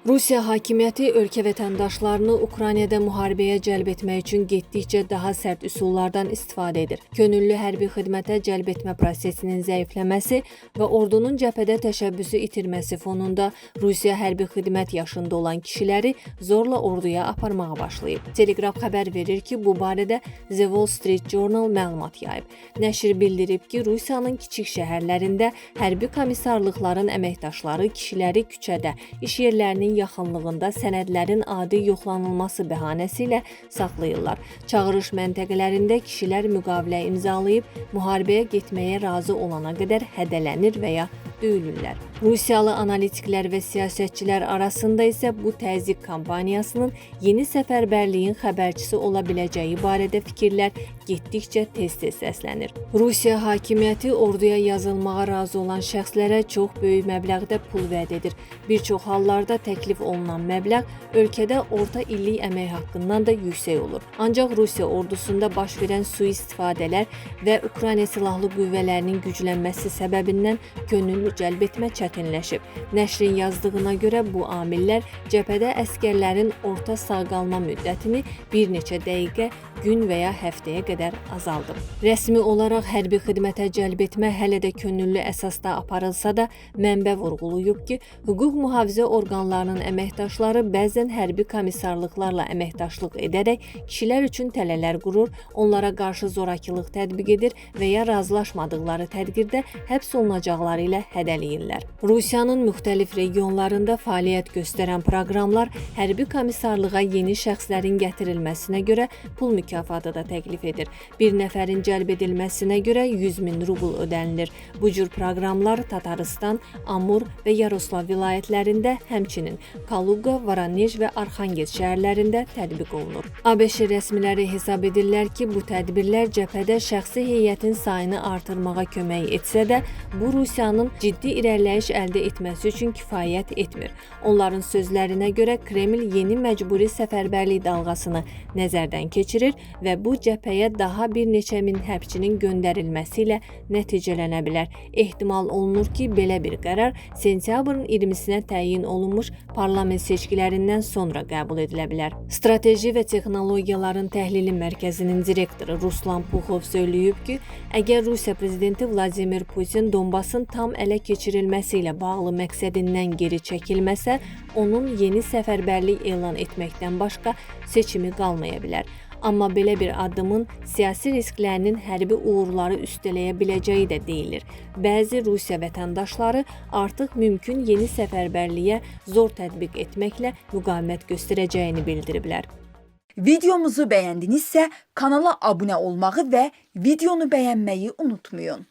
Rusiya hakimiyyəti ölkə vətəndaşlarını Ukraynada müharibəyə cəlb etmək üçün getdikcə daha sərt üsullardan istifadə edir. Könüllü hərbi xidmətə cəlb etmə prosesinin zəifləməsi və ordunun cəbhədə təşəbbüsü itirməsi fonunda Rusiya hərbi xidmət yaşında olan kişiləri zorla orduya aparmağa başlayıb. Telegraf xəbər verir ki, bu barədə The Wall Street Journal məlumat yayıb. Nəşr bildirib ki, Rusiyanın kiçik şəhərlərində hərbi komissarlıqların əməkdaşları kişiləri küçədə, iş yerlərinin yaxınlığında sənədlərin adi yoxlanılması bəhanəsi ilə saxlayırlar. Çağırış məntəqələrində kişilər müqavilə imzalayıb, müharibəyə getməyə razı olana qədər hədələnir və ya döyülürlər. Rusiyalı analitiklər və siyasətçilər arasında isə bu təzyiq kampaniyasının yeni səfərbərliyin xəbərçisi ola biləcəyi barədə fikirlər getdikcə tez-tez səslənir. Rusiya hakimiyyəti orduya yazılmağa razı olan şəxslərə çox böyük məbləğdə pul vəd edir. Bir çox hallarda təklif olunan məbləğ ölkədə orta illik əmək haqqından da yüksək olur. Ancaq Rusiya ordusunda baş verən sui-istifadələr və Ukrayna silahlı qüvvələrinin güclənməsi səbəbindən könüllü cəlb etmə çətinləşib. Nəşrin yazdığına görə bu amillər cəbhədə əsgərlərin orta sağ qalma müddətini bir neçə dəqiqə, gün və ya həftəyə qədər azaldıb. Rəsmi olaraq hərbi xidmətə cəlb etmə hələ də könüllü əsasda aparılsa da, mənbə vurğulayıb ki, hüquq mühafizə orqanlarının əməkdaşları bəzən hərbi komissarlıqlarla əməkdaşlıq edərək kişilər üçün tələlər qurur, onlara qarşı zorakılıq tətbiq edir və ya razılaşmadıqları təqdirdə həbs olunacaqları ilə hədələyirlər. Rusiyanın müxtəlif regionlarında fəaliyyət göstərən proqramlar hərbi komissarlığa yeni şəxslərin gətirilməsinə görə pul mükafatı da təklif edir. Bir nəfərin cəlb edilməsinə görə 100.000 rubl ödənilir. Bu cür proqramlar Tataristan, Amur və Yaroslav vilayətlərində, həmçinin Kaluga, Voronej və Arxangelsk şəhərlərində tətbiq olunur. ABŞ rəsmiləri hesab edirlər ki, bu tədbirlər cəbhədə şəxsi heyətin sayını artırmağa kömək etsə də, bu Rusiyanın ciddi irəliləyiş əldə etməsi üçün kifayət etmir. Onların sözlərinə görə Kreml yeni məcburi səfərbərlik dalğasını nəzərdən keçirir və bu cəbhəyə daha bir neçə min hərbçinin göndərilməsi ilə nəticələnə bilər. Ehtimal olunur ki, belə bir qərar sentyabrın 20-sinə təyin olunmuş parlament seçkilərindən sonra qəbul edilə bilər. Strateji və Texnologiyaların Təhlili Mərkəzinin direktoru Ruslan Puxov söyləyib ki, əgər Rusiya prezidenti Vladimir Putin Donbasın tam ələ keçirilməsi ilə bağlı məqsədindən geri çəkilməsə, onun yeni səfərbərlik elan etməkdən başqa seçimi qalmaya bilər. Amma belə bir addımın siyasi risklərinin hərbi uğurları üstələyə biləcəyi də deyilir. Bəzi Rusiya vətəndaşları artıq mümkün yeni səfərbərliyə zor tətbiq etməklə müqavimət göstərəcəyini bildiriblər. Videomuzu bəyəndinizsə kanala abunə olmağı və videonu bəyənməyi unutmayın.